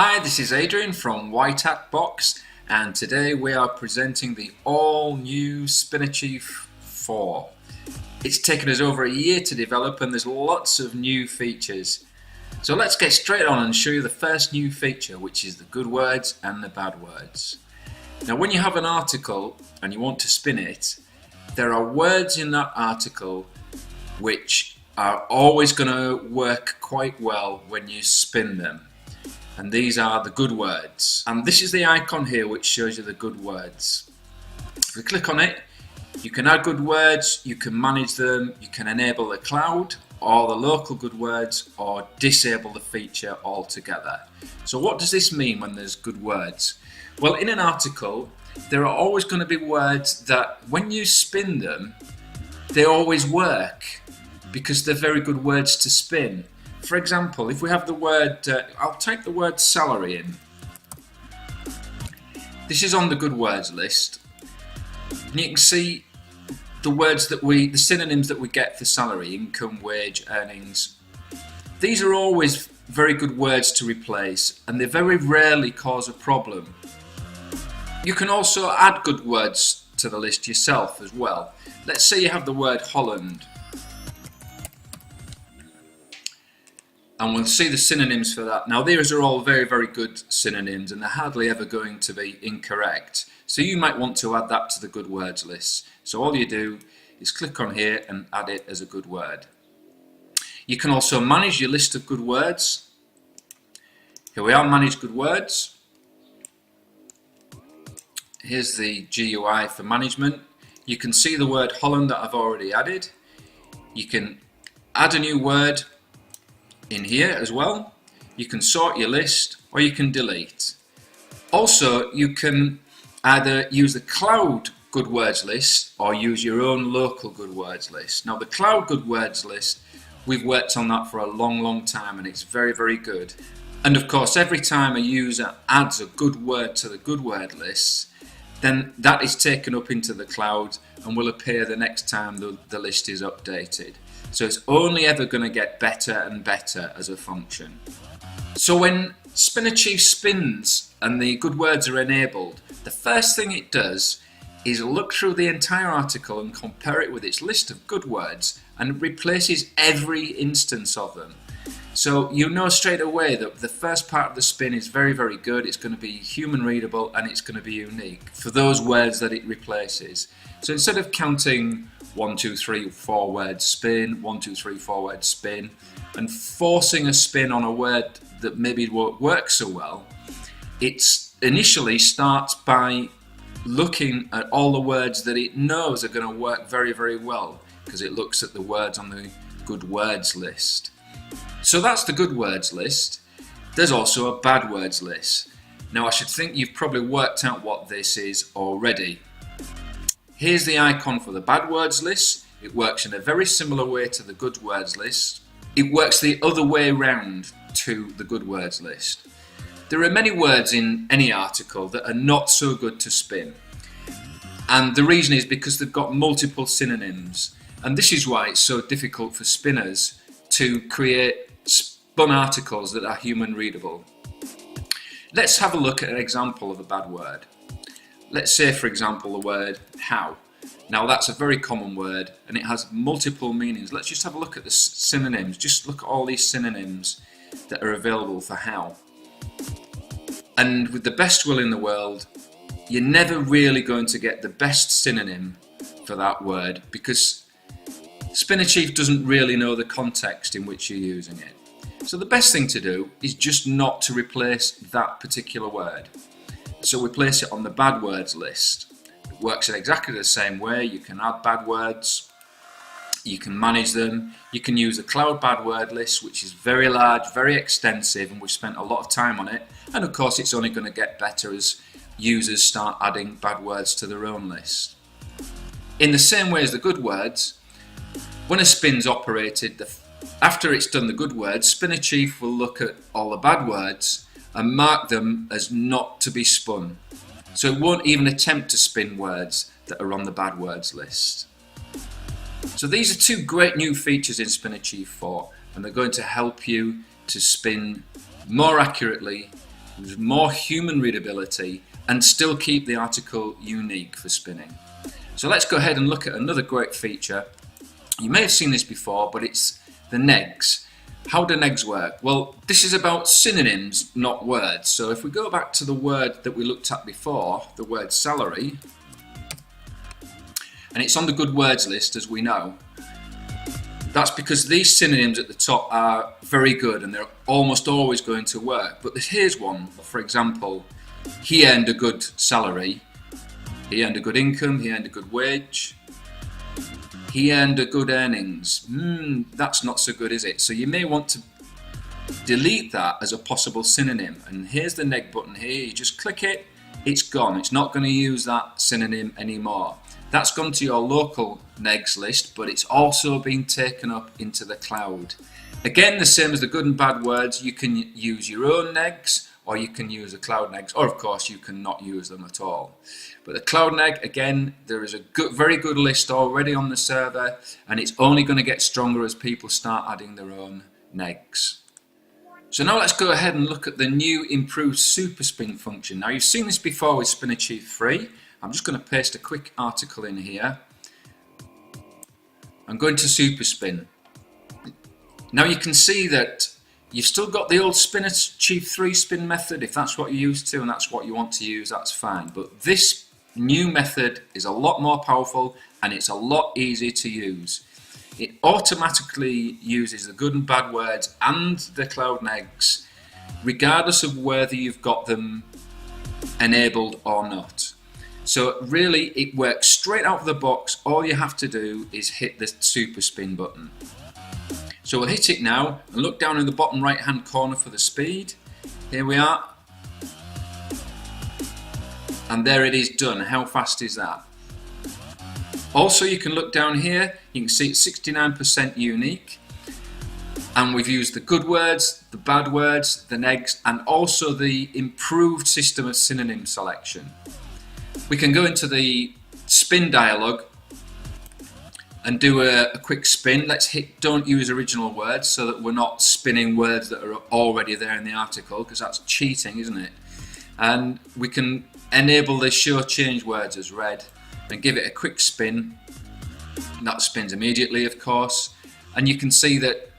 Hi, this is Adrian from White Hat Box, and today we are presenting the all-new SpinnerChief 4. It's taken us over a year to develop and there's lots of new features. So let's get straight on and show you the first new feature, which is the good words and the bad words. Now when you have an article and you want to spin it, there are words in that article which are always going to work quite well when you spin them. And these are the good words. And this is the icon here which shows you the good words. If we click on it, you can add good words, you can manage them, you can enable the cloud or the local good words, or disable the feature altogether. So what does this mean when there's good words? Well, in an article, there are always going to be words that when you spin them, they always work because they're very good words to spin. For example, if we have the word, I'll type the word salary in. This is on the good words list. And you can see the words that the synonyms that we get for salary: income, wage, earnings. These are always very good words to replace, and they very rarely cause a problem. You can also add good words to the list yourself as well. Let's say you have the word Holland. And we'll see the synonyms for that. Now these are all very, very good synonyms and they're hardly ever going to be incorrect. So you might want to add that to the good words list. So all you do is click on here and add it as a good word. You can also manage your list of good words. Here we are, manage good words. Here's the GUI for management. You can see the word Holland that I've already added. You can add a new word in here as well. You can sort your list or you can delete. Also, you can either use the cloud good words list or use your own local good words list. Now the cloud good words list, we've worked on that for a long time and it's very, very good. And of course, every time a user adds a good word to the good word list, then that is taken up into the cloud and will appear the next time the list is updated. So it's only ever going to get better and better as a function. So when SpinnerChief spins and the good words are enabled, the first thing it does is look through the entire article and compare it with its list of good words and replaces every instance of them. So you know straight away that the first part of the spin is very, very good. It's going to be human readable and it's going to be unique for those words that it replaces. So instead of counting 1, 2, 3, 4 words spin, 1, 2, 3, 4 words spin, and forcing a spin on a word that maybe won't work so well, it initially starts by looking at all the words that it knows are going to work very, very well, because it looks at the words on the good words list. So that's the good words list. There's also a bad words list. Now I should think you've probably worked out what this is already. Here's the icon for the bad words list. It works in a very similar way to the good words list. It works the other way round to the good words list. There are many words in any article that are not so good to spin. And the reason is because they've got multiple synonyms. And this is why it's so difficult for spinners to create spun articles that are human readable. Let's have a look at an example of a bad word. Let's say, for example, the word how. Now that's a very common word and it has multiple meanings. Let's just have a look at the synonyms. Just look at all these synonyms that are available for how. And with the best will in the world, you're never really going to get the best synonym for that word because SpinnerChief doesn't really know the context in which you're using it. So the best thing to do is just not to replace that particular word. So we place it on the bad words list. It works in exactly the same way. You can add bad words, you can manage them, you can use the cloud bad word list, which is very large, very extensive, and we've spent a lot of time on it. And of course it's only going to get better as users start adding bad words to their own list. In the same way as the good words, when a spin's operated, after it's done the good words, SpinnerChief will look at all the bad words and mark them as not to be spun. So it won't even attempt to spin words that are on the bad words list. So these are two great new features in SpinnerChief 4 and they're going to help you to spin more accurately more human readability, and still keep the article unique for spinning. So let's go ahead and look at another great feature. You may have seen this before, but it's the negs. How do negs work? Well, this is about synonyms, not words. So if we go back to the word that we looked at before, the word salary, and it's on the good words list, as we know. That's because these synonyms at the top are very good and they're almost always going to work. But here's one, for example, he earned a good salary, he earned a good income, he earned a good wage, he earned a good earnings. That's not so good, is it? So you may want to delete that as a possible synonym. And here's the neg button here, you just click it, it's gone. It's not going to use that synonym anymore. That's gone to your local negs list, but it's also been taken up into the cloud. Again, the same as the good and bad words, you can use your own negs, or you can use the cloud negs, or of course you can not use them at all. But the cloud neg, again, there is a very good list already on the server, and it's only going to get stronger as people start adding their own negs. So now let's go ahead and look at the new improved super spin function. Now you've seen this before with SpinnerChief 3. I'm just going to paste a quick article in here. I'm going to super spin. Now you can see that you've still got the old SpinnerChief 3 spin method. If that's what you're used to and that's what you want to use, that's fine. But this new method is a lot more powerful and it's a lot easier to use. It automatically uses the good and bad words and the cloud negs, regardless of whether you've got them enabled or not. So really it works straight out of the box. All you have to do is hit the super spin button. So we'll hit it now and look down in the bottom right hand corner for the speed. Here we are. And there it is done. How fast is that? Also you can look down here, you can see it's 69% unique. And we've used the good words, the bad words, the negs, and also the improved system of synonym selection. We can go into the spin dialog and do a quick spin. Let's hit don't use original words so that we're not spinning words that are already there in the article, because that's cheating, isn't it? And we can enable the show change words as red and give it a quick spin. And that spins immediately, of course. And you can see that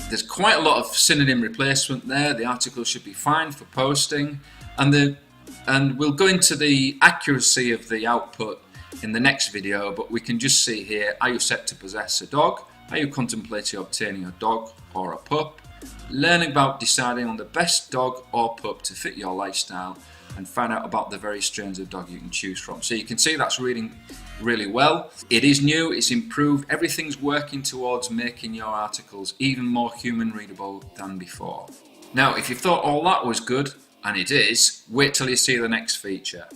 there's quite a lot of synonym replacement there. The article should be fine for posting. And we'll go into the accuracy of the output in the next video, but we can just see here, are you set to possess a dog? Are you contemplating obtaining a dog or a pup? Learning about deciding on the best dog or pup to fit your lifestyle, and find out about the various strains of dog you can choose from. So you can see that's reading really well. It is new, it's improved, everything's working towards making your articles even more human readable than before. Now, if you thought all that was good, and it is, wait till you see the next feature.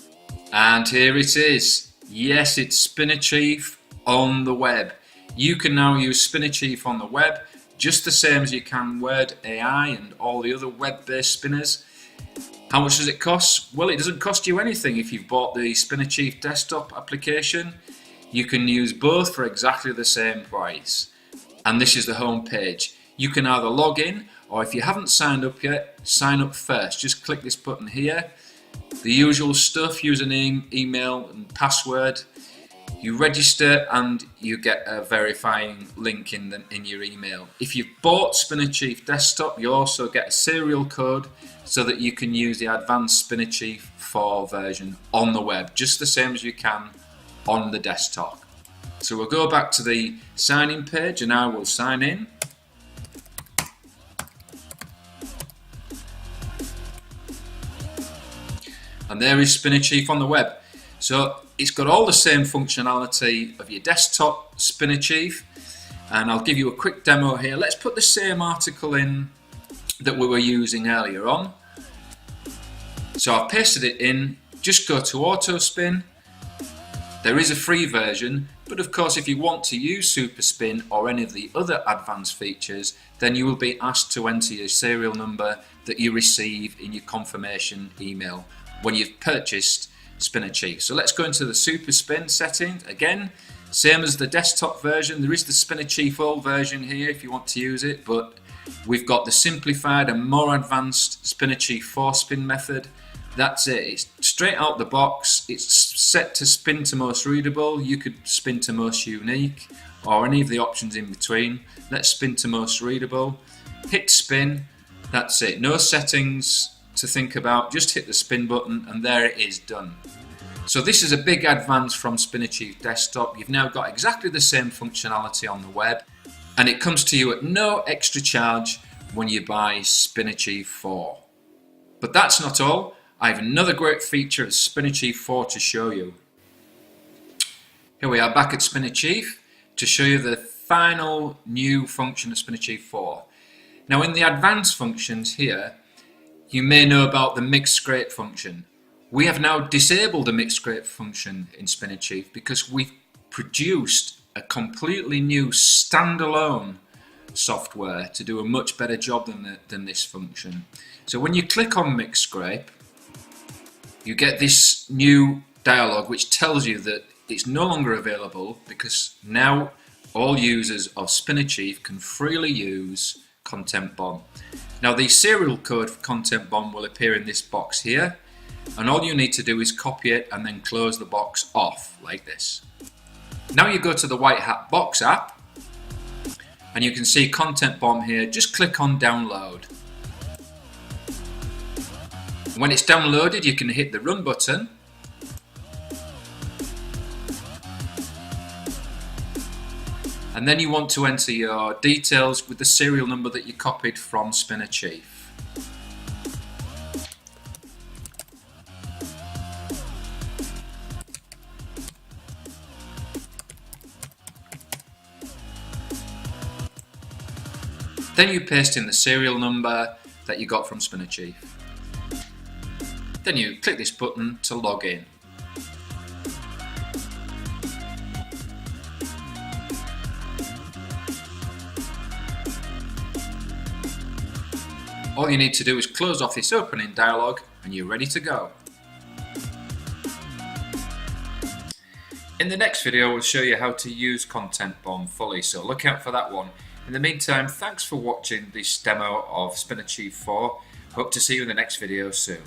And here it is. Yes, it's SpinnerChief on the web. You can now use SpinnerChief on the web, just the same as you can Word AI and all the other web-based spinners. How much does it cost? Well, it doesn't cost you anything if you've bought the SpinnerChief desktop application. You can use both for exactly the same price. And this is the home page. You can either log in, or if you haven't signed up yet, sign up first. Just click this button here. The usual stuff, username, email and password. You register and you get a verifying link in your email. If you've bought SpinnerChief desktop, you also get a serial code so that you can use the advanced SpinnerChief 4 version on the web, just the same as you can on the desktop. So we'll go back to the sign in page and I will sign in. And there is SpinnerChief on the web. So it's got all the same functionality of your desktop SpinnerChief, and I'll give you a quick demo here. Let's put the same article in that we were using earlier on. So I've pasted it in, just go to auto spin. There is a free version, but of course if you want to use Super Spin or any of the other advanced features, then you will be asked to enter your serial number that you receive in your confirmation email when you've purchased SpinnerChief. So let's go into the Super Spin settings. Again, same as the desktop version, there is the SpinnerChief old version here if you want to use it, but We've got the simplified and more advanced SpinnerChief 4 spin method. That's it, it's straight out the box, it's set to spin to most readable, you could spin to most unique, or any of the options in between. Let's spin to most readable, hit spin, that's it, no settings to think about, just hit the spin button and there it is, done. So this is a big advance from SpinnerChief Desktop. You've now got exactly the same functionality on the web, and it comes to you at no extra charge when you buy SpinnerChief 4. But that's not all. I have another great feature of SpinnerChief 4 to show you. Here we are back at SpinnerChief to show you the final new function of SpinnerChief 4. Now in the advanced functions here, you may know about the mix scrape function. We have now disabled the mix scrape function in SpinnerChief because we've produced a completely new standalone software to do a much better job than this function. So when you click on mix scrape, you get this new dialog which tells you that it's no longer available because now all users of SpinnerChief can freely use Content Bomb. Now the serial code for Content Bomb will appear in this box here, and all you need to do is copy it and then close the box off like this. Now you go to the White Hat Box app and you can see Content Bomb here. Just click on download. When it's downloaded, you can hit the run button and then you want to enter your details with the serial number that you copied from SpinnerChief. Then you paste in the serial number that you got from SpinnerChief. Then you click this button to log in. All you need to do is close off this opening dialog and you're ready to go. In the next video we'll show you how to use Content Bomb fully, so look out for that one. In the meantime, thanks for watching this demo of SpinnerChief 4. Hope to see you in the next video soon.